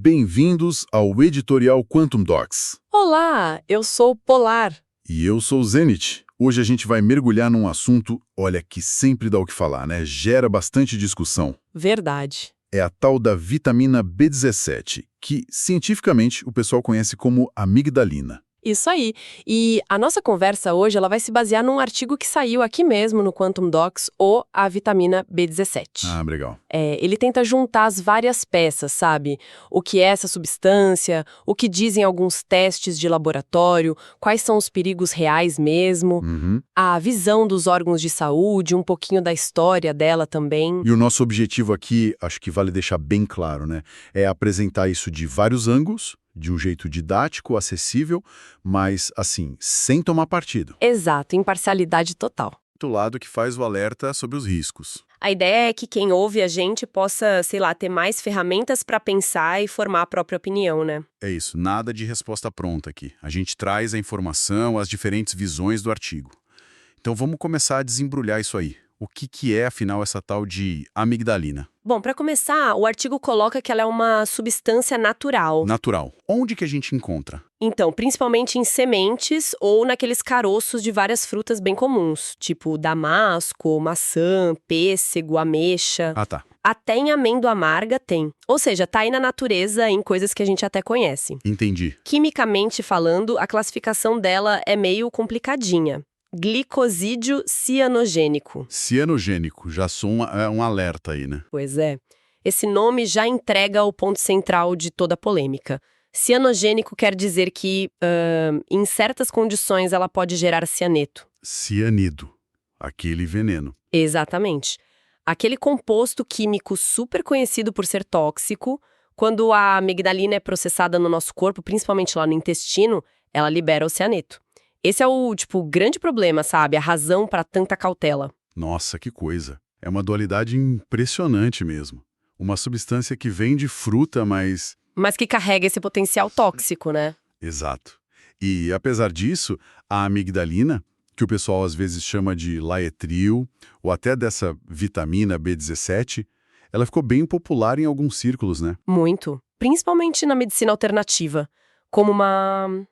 Bem-vindos ao Editorial Quantum Docs. Olá, eu sou Polar. E eu sou o Zenit. Hoje a gente vai mergulhar num assunto, olha, que sempre dá o que falar, né? Gera bastante discussão. Verdade. É a tal da vitamina B17, que cientificamente o pessoal conhece como amigdalina. Isso aí. E a nossa conversa hoje ela vai se basear num artigo que saiu aqui mesmo no Quantum Docs, a vitamina B17. Ah, legal. Ele tenta juntar as várias peças, sabe? O que é essa substância, o que dizem alguns testes de laboratório, quais são os perigos reais mesmo, a visão dos órgãos de saúde, um pouquinho da história dela também. E o nosso objetivo aqui, acho que vale deixar bem claro, né? É apresentar isso de vários ângulos, de um jeito didático, acessível, mas, assim, sem tomar partido. Exato, imparcialidade total. Do lado que faz o alerta sobre os riscos. A ideia é que quem ouve a gente possa, sei lá, ter mais ferramentas para pensar e formar a própria opinião, né? É isso, nada de resposta pronta aqui. A gente traz a informação, as diferentes visões do artigo. Então vamos começar a desembrulhar isso aí. O que é, afinal, essa tal de amigdalina? Bom, para começar, o artigo coloca que ela é uma substância natural. Natural. Onde que a gente encontra? Então, principalmente em sementes ou naqueles caroços de várias frutas bem comuns, tipo damasco, maçã, pêssego, ameixa. Ah, tá. Até em amêndoa amarga tem. Ou seja, tá aí na natureza em coisas que a gente até conhece. Entendi. Quimicamente falando, a classificação dela é meio complicadinha. Glicosídeo cianogênico. Cianogênico, já sou um alerta aí, né? Pois é. Esse nome já entrega o ponto central de toda a polêmica. Cianogênico quer dizer que, em certas condições, ela pode gerar cianeto. Cianido, aquele veneno. Exatamente. Aquele composto químico super conhecido por ser tóxico, quando a amigdalina é processada no nosso corpo, principalmente lá no intestino, ela libera o cianeto. Esse é o, grande problema, sabe? A razão para tanta cautela. Nossa, que coisa. É uma dualidade impressionante mesmo. Uma substância que vem de fruta, mas que carrega esse potencial tóxico, né? Exato. E, apesar disso, a amigdalina, que o pessoal às vezes chama de laetril, ou até dessa vitamina B17, ela ficou bem popular em alguns círculos, né? Muito. Principalmente na medicina alternativa. Como uma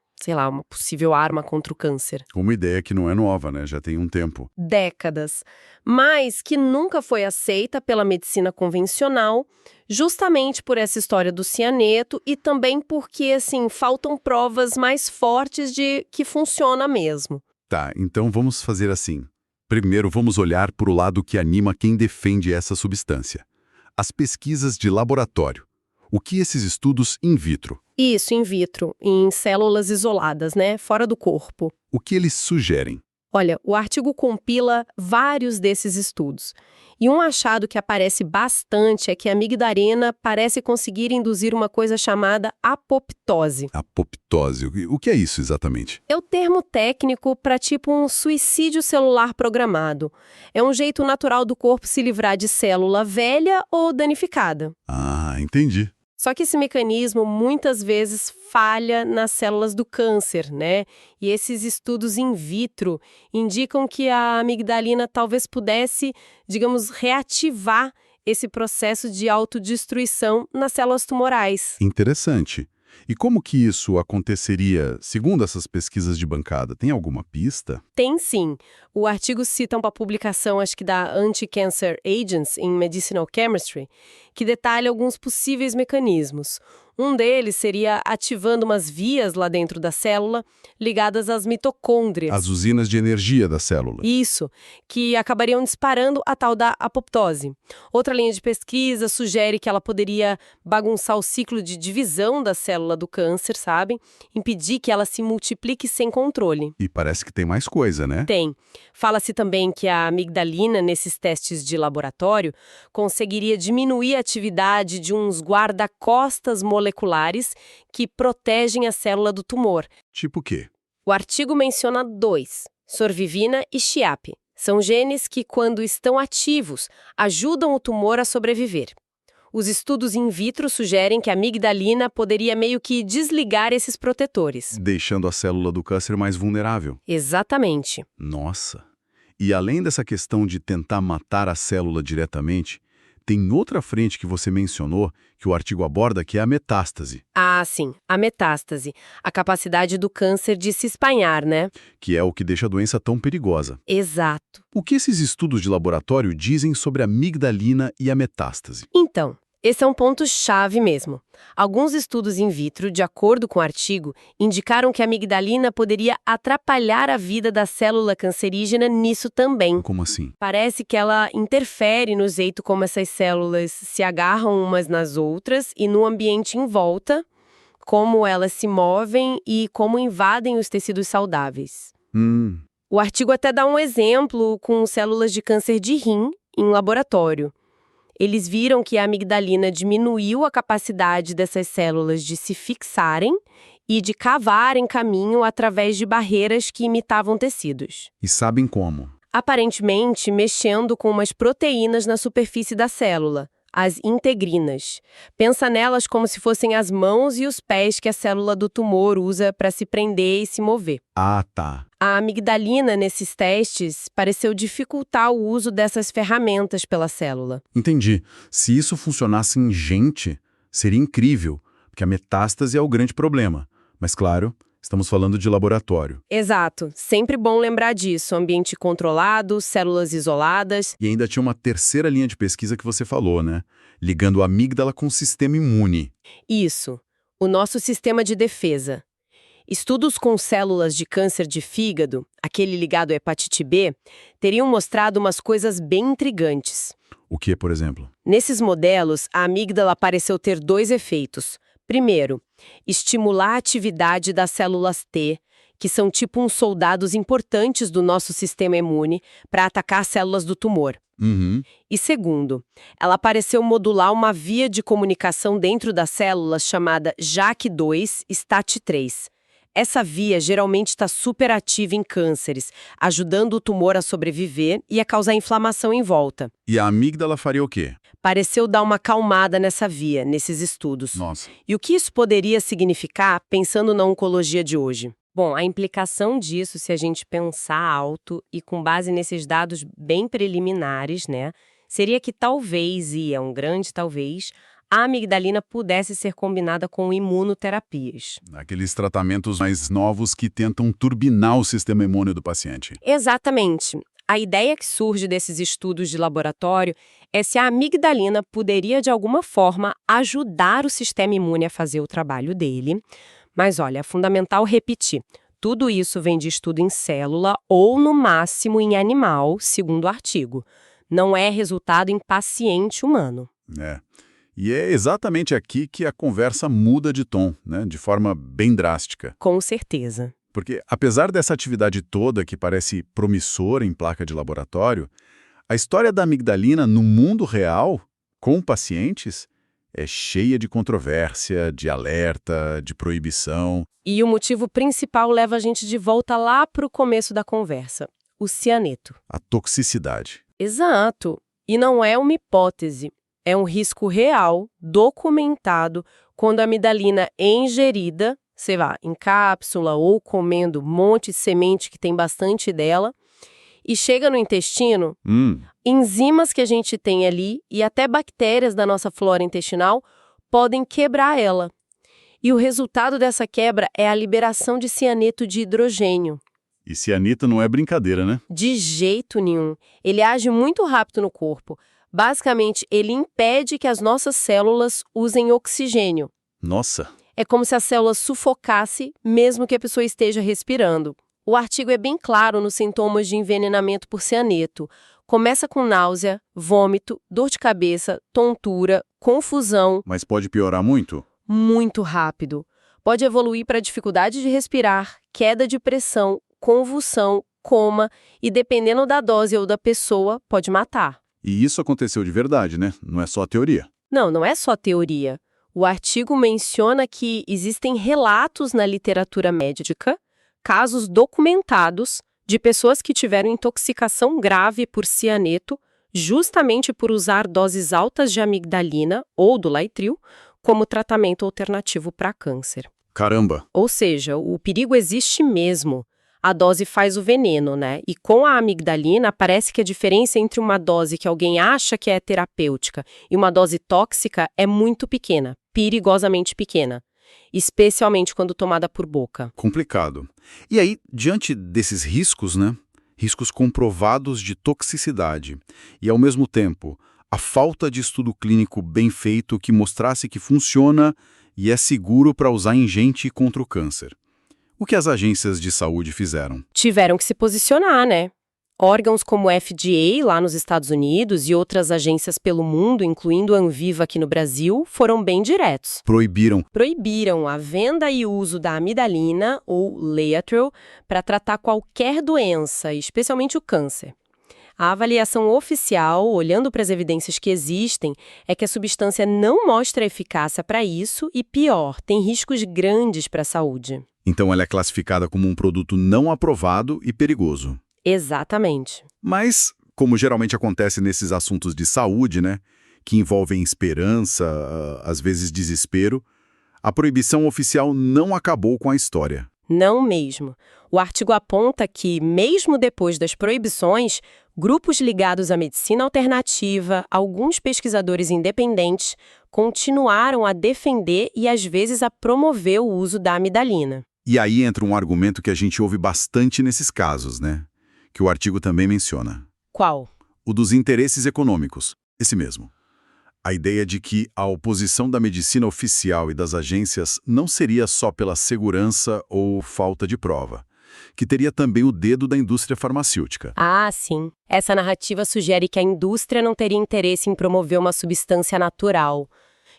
possível arma contra o câncer. Uma ideia que não é nova, né? Já tem um tempo. Décadas. Mas que nunca foi aceita pela medicina convencional, justamente por essa história do cianeto e também porque, faltam provas mais fortes de que funciona mesmo. Tá, então vamos fazer assim. Primeiro, vamos olhar para o lado que anima quem defende essa substância. As pesquisas de laboratório. O que esses estudos in vitro? Isso, in vitro, em células isoladas, né? Fora do corpo. O que eles sugerem? Olha, o artigo compila vários desses estudos. E um achado que aparece bastante é que a amigdalina parece conseguir induzir uma coisa chamada apoptose. Apoptose. O que é isso exatamente? É o termo técnico para um suicídio celular programado. É um jeito natural do corpo se livrar de célula velha ou danificada. Ah, entendi. Só que esse mecanismo muitas vezes falha nas células do câncer, né? E esses estudos in vitro indicam que a amigdalina talvez pudesse, reativar esse processo de autodestruição nas células tumorais. Interessante. E como que isso aconteceria, segundo essas pesquisas de bancada? Tem alguma pista? Tem sim. O artigo cita uma publicação, acho que da Anti-Cancer Agents in Medicinal Chemistry, que detalha alguns possíveis mecanismos. Um deles seria ativando umas vias lá dentro da célula ligadas às mitocôndrias. As usinas de energia da célula. Isso, que acabariam disparando a tal da apoptose. Outra linha de pesquisa sugere que ela poderia bagunçar o ciclo de divisão da célula do câncer, sabe? Impedir que ela se multiplique sem controle. E parece que tem mais coisa, né? Tem. Fala-se também que a amigdalina, nesses testes de laboratório, conseguiria diminuir a atividade de uns guarda-costas moleculares que protegem a célula do tumor. Tipo o quê? O artigo menciona 2, sorvivina e chiap. São genes que, quando estão ativos, ajudam o tumor a sobreviver. Os estudos in vitro sugerem que a amigdalina poderia meio que desligar esses protetores. Deixando a célula do câncer mais vulnerável. Exatamente. Nossa! E além dessa questão de tentar matar a célula diretamente, tem outra frente que você mencionou, que o artigo aborda, que é a metástase, Ah, sim, a metástase, a capacidade do câncer de se espalhar, né? que é o que deixa a doença tão perigosa. Exato. O que esses estudos de laboratório dizem sobre a amigdalina e a metástase? Então, esse é um ponto-chave mesmo. Alguns estudos in vitro, de acordo com o artigo, indicaram que a amigdalina poderia atrapalhar a vida da célula cancerígena nisso também. Como assim? Parece que ela interfere no jeito como essas células se agarram umas nas outras e no ambiente em volta, como elas se movem e como invadem os tecidos saudáveis. O artigo até dá um exemplo com células de câncer de rim em laboratório. Eles viram que a amigdalina diminuiu a capacidade dessas células de se fixarem e de cavarem caminho através de barreiras que imitavam tecidos. E sabem como? Aparentemente, mexendo com umas proteínas na superfície da célula, as integrinas. Pensa nelas como se fossem as mãos e os pés que a célula do tumor usa para se prender e se mover. Ah, tá. A amigdalina, nesses testes, pareceu dificultar o uso dessas ferramentas pela célula. Entendi. Se isso funcionasse em gente, seria incrível, porque a metástase é o grande problema. Mas, claro, estamos falando de laboratório. Exato. Sempre bom lembrar disso. Ambiente controlado, células isoladas. E ainda tinha uma terceira linha de pesquisa que você falou, né? Ligando a amígdala com o sistema imune. Isso. O nosso sistema de defesa. Estudos com células de câncer de fígado, aquele ligado à hepatite B, teriam mostrado umas coisas bem intrigantes. O que, por exemplo? Nesses modelos, a amígdala pareceu ter dois efeitos. Primeiro, estimular a atividade das células T, que são tipo uns soldados importantes do nosso sistema imune, para atacar as células do tumor. E segundo, ela pareceu modular uma via de comunicação dentro das células chamada JAK2 STAT3. Essa via geralmente está superativa em cânceres, ajudando o tumor a sobreviver e a causar inflamação em volta. E a amígdala faria o quê? Pareceu dar uma acalmada nessa via, nesses estudos. Nossa. E o que isso poderia significar, pensando na oncologia de hoje? Bom, a implicação disso, se a gente pensar alto e com base nesses dados bem preliminares, né, seria que talvez, e é um grande talvez, a amigdalina pudesse ser combinada com imunoterapias. Aqueles tratamentos mais novos que tentam turbinar o sistema imune do paciente. Exatamente. A ideia que surge desses estudos de laboratório é se a amigdalina poderia, de alguma forma, ajudar o sistema imune a fazer o trabalho dele. Mas, olha, é fundamental repetir. Tudo isso vem de estudo em célula ou, no máximo, em animal, segundo o artigo. Não é resultado em paciente humano. É. E é exatamente aqui que a conversa muda de tom, né? De forma bem drástica. Com certeza. Porque, apesar dessa atividade toda que parece promissora em placa de laboratório, a história da amigdalina no mundo real, com pacientes, é cheia de controvérsia, de alerta, de proibição. E o motivo principal leva a gente de volta lá para o começo da conversa: o cianeto. A toxicidade. Exato. E não é uma hipótese. É um risco real, documentado, quando a amigdalina é ingerida, sei lá, em cápsula ou comendo um monte de semente que tem bastante dela, e chega no intestino, enzimas que a gente tem ali e até bactérias da nossa flora intestinal podem quebrar ela. E o resultado dessa quebra é a liberação de cianeto de hidrogênio. E cianeto não é brincadeira, né? De jeito nenhum. Ele age muito rápido no corpo. Basicamente, ele impede que as nossas células usem oxigênio. Nossa! É como se a célula sufocasse, mesmo que a pessoa esteja respirando. O artigo é bem claro nos sintomas de envenenamento por cianeto. Começa com náusea, vômito, dor de cabeça, tontura, confusão. Mas pode piorar muito? Muito rápido. Pode evoluir para dificuldade de respirar, queda de pressão, convulsão, coma e, dependendo da dose ou da pessoa, pode matar. E isso aconteceu de verdade, né? Não é só teoria. Não é só teoria. O artigo menciona que existem relatos na literatura médica, casos documentados, de pessoas que tiveram intoxicação grave por cianeto, justamente por usar doses altas de amigdalina ou do Laetril como tratamento alternativo para câncer. Caramba! Ou seja, o perigo existe mesmo. a dose faz o veneno, né? E com a amigdalina, parece que a diferença entre uma dose que alguém acha que é terapêutica e uma dose tóxica é muito pequena, perigosamente pequena, especialmente quando tomada por boca. Complicado. E aí, diante desses riscos, né? Riscos comprovados de toxicidade e, ao mesmo tempo, a falta de estudo clínico bem feito que mostrasse que funciona e é seguro para usar em gente contra o câncer. O que as agências de saúde fizeram? Tiveram que se posicionar, né? Órgãos como o FDA, lá nos Estados Unidos, e outras agências pelo mundo, incluindo a Anviva aqui no Brasil, foram bem diretos. Proibiram a venda e uso da amidalina, ou Laetrile, para tratar qualquer doença, especialmente o câncer. A avaliação oficial, olhando para as evidências que existem, é que a substância não mostra eficácia para isso e, pior, tem riscos grandes para a saúde. Então ela é classificada como um produto não aprovado e perigoso. Exatamente. Mas, como geralmente acontece nesses assuntos de saúde, né, que envolvem esperança, às vezes desespero, a proibição oficial não acabou com a história. Não mesmo. O artigo aponta que, mesmo depois das proibições, grupos ligados à medicina alternativa, alguns pesquisadores independentes, continuaram a defender e, às vezes, a promover o uso da amidalina. E aí entra um argumento que a gente ouve bastante nesses casos, né? Que o artigo também menciona. Qual? O dos interesses econômicos. Esse mesmo. A ideia de que a oposição da medicina oficial e das agências não seria só pela segurança ou falta de prova, que teria também o dedo da indústria farmacêutica. Ah, sim. Essa narrativa sugere que a indústria não teria interesse em promover uma substância natural,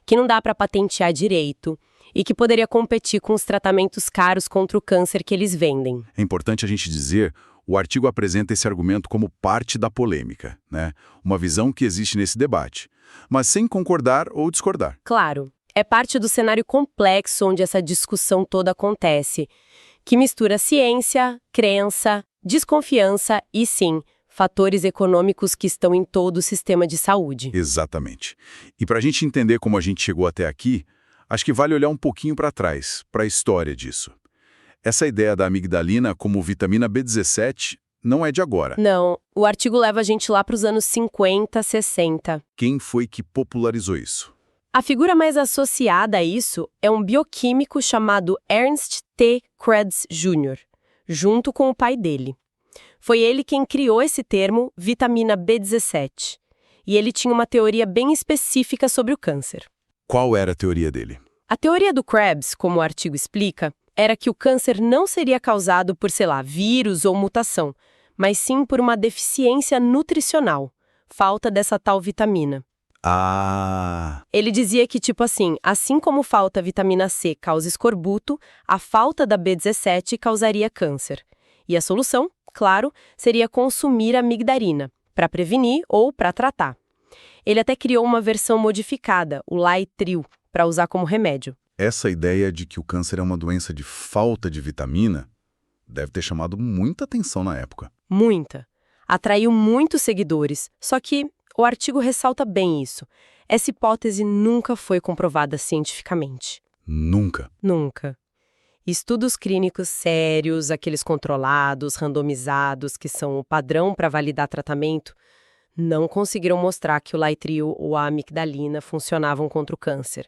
que não dá para patentear direito e que poderia competir com os tratamentos caros contra o câncer que eles vendem. É importante a gente dizer, o artigo apresenta esse argumento como parte da polêmica, né? Uma visão que existe nesse debate, mas sem concordar ou discordar. Claro, é parte do cenário complexo onde essa discussão toda acontece, que mistura ciência, crença, desconfiança e, sim, fatores econômicos que estão em todo o sistema de saúde. Exatamente. E para a gente entender como a gente chegou até aqui, acho que vale olhar um pouquinho para trás, para a história disso. Essa ideia da amigdalina como vitamina B17 não é de agora. Não, o artigo leva a gente lá para os anos 50, 60. Quem foi que popularizou isso? A figura mais associada a isso é um bioquímico chamado Ernst T. Krebs Jr., junto com o pai dele. Foi ele quem criou esse termo, vitamina B17. E ele tinha uma teoria bem específica sobre o câncer. Qual era a teoria dele? A teoria do Krebs, como o artigo explica, era que o câncer não seria causado por, vírus ou mutação, mas sim por uma deficiência nutricional, falta dessa tal vitamina. Ah! Ele dizia que, assim como falta vitamina C causa escorbuto, a falta da B17 causaria câncer. E a solução, claro, seria consumir a amigdalina, para prevenir ou para tratar. Ele até criou uma versão modificada, o Laetrile, para usar como remédio. Essa ideia de que o câncer é uma doença de falta de vitamina deve ter chamado muita atenção na época. Muita. Atraiu muitos seguidores, só que o artigo ressalta bem isso. Essa hipótese nunca foi comprovada cientificamente. Nunca? Nunca. Estudos clínicos sérios, aqueles controlados, randomizados, que são o padrão para validar tratamento, não conseguiram mostrar que o Laetrile ou a amigdalina funcionavam contra o câncer.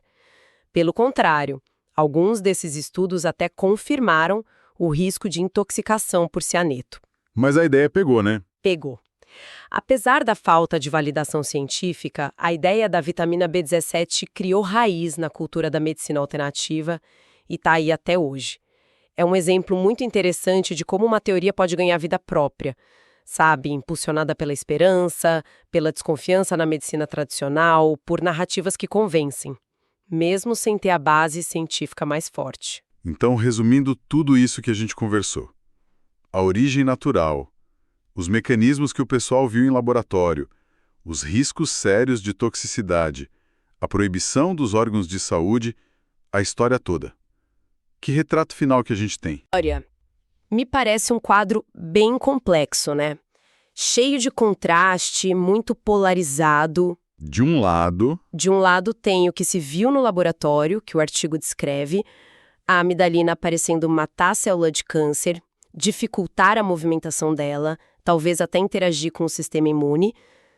Pelo contrário, alguns desses estudos até confirmaram o risco de intoxicação por cianeto. Mas a ideia pegou, né? Pegou. Apesar da falta de validação científica, a ideia da vitamina B17 criou raiz na cultura da medicina alternativa e está aí até hoje. É um exemplo muito interessante de como uma teoria pode ganhar vida própria, impulsionada pela esperança, pela desconfiança na medicina tradicional, por narrativas que convencem, mesmo sem ter a base científica mais forte. Então, resumindo tudo isso que a gente conversou, a origem natural, os mecanismos que o pessoal viu em laboratório, os riscos sérios de toxicidade, a proibição dos órgãos de saúde, a história toda. Que retrato final que a gente tem? Olha, me parece um quadro bem complexo, né? Cheio de contraste, muito polarizado. De um lado tem o que se viu no laboratório, que o artigo descreve, a amidalina parecendo matar a célula de câncer, dificultar a movimentação dela, talvez até interagir com o sistema imune,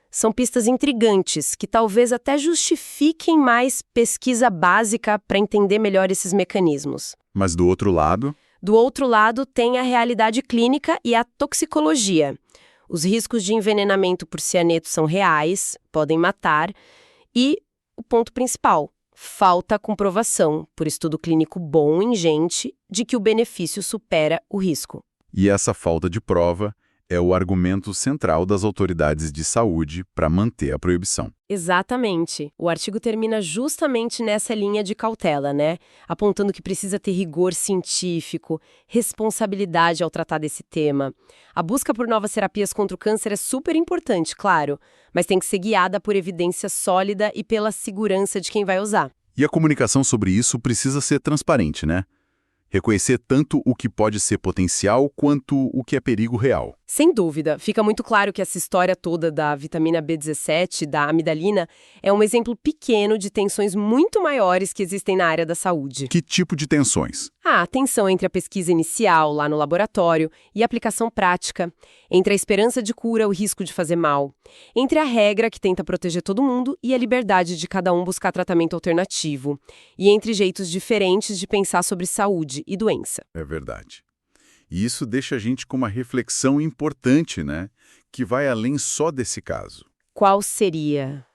são pistas intrigantes que talvez até justifiquem mais pesquisa básica para entender melhor esses mecanismos. Mas do outro lado... Do outro lado, tem a realidade clínica e a toxicologia. Os riscos de envenenamento por cianeto são reais, podem matar. E o ponto principal, falta a comprovação, por estudo clínico bom em gente, de que o benefício supera o risco. E essa falta de prova é o argumento central das autoridades de saúde para manter a proibição. Exatamente. O artigo termina justamente nessa linha de cautela, né? Apontando que precisa ter rigor científico, responsabilidade ao tratar desse tema. A busca por novas terapias contra o câncer é super importante, claro, mas tem que ser guiada por evidência sólida e pela segurança de quem vai usar. E a comunicação sobre isso precisa ser transparente, né? Reconhecer tanto o que pode ser potencial quanto o que é perigo real. Sem dúvida, fica muito claro que essa história toda da vitamina B17, da amidalina, é um exemplo pequeno de tensões muito maiores que existem na área da saúde. Que tipo de tensões? A tensão entre a pesquisa inicial, lá no laboratório, e a aplicação prática, entre a esperança de cura e o risco de fazer mal, entre a regra que tenta proteger todo mundo e a liberdade de cada um buscar tratamento alternativo, e entre jeitos diferentes de pensar sobre saúde e doença. É verdade. E isso deixa a gente com uma reflexão importante, né? Que vai além só desse caso. Qual seria?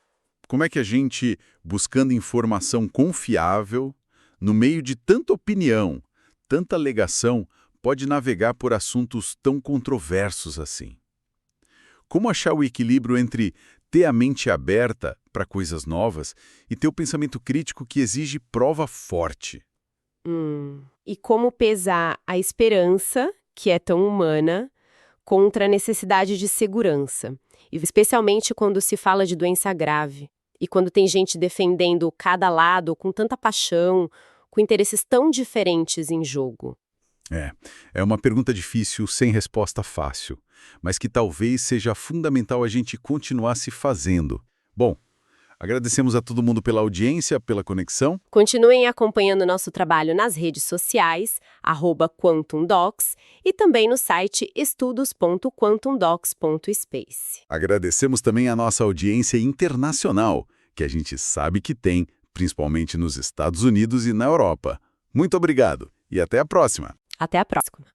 Como é que a gente, buscando informação confiável, no meio de tanta opinião, tanta alegação, pode navegar por assuntos tão controversos assim? Como achar o equilíbrio entre ter a mente aberta para coisas novas e ter o pensamento crítico que exige prova forte? E como pesar a esperança, que é tão humana, contra a necessidade de segurança, especialmente quando se fala de doença grave e quando tem gente defendendo cada lado com tanta paixão, com interesses tão diferentes em jogo. É uma pergunta difícil, sem resposta fácil, mas que talvez seja fundamental a gente continuar se fazendo. Bom, agradecemos a todo mundo pela audiência, pela conexão. Continuem acompanhando nosso trabalho nas redes sociais, @QuantumDocs, e também no site estudos.quantumdocs.space. Agradecemos também a nossa audiência internacional, que a gente sabe que tem, principalmente nos Estados Unidos e na Europa. Muito obrigado e até a próxima! Até a próxima!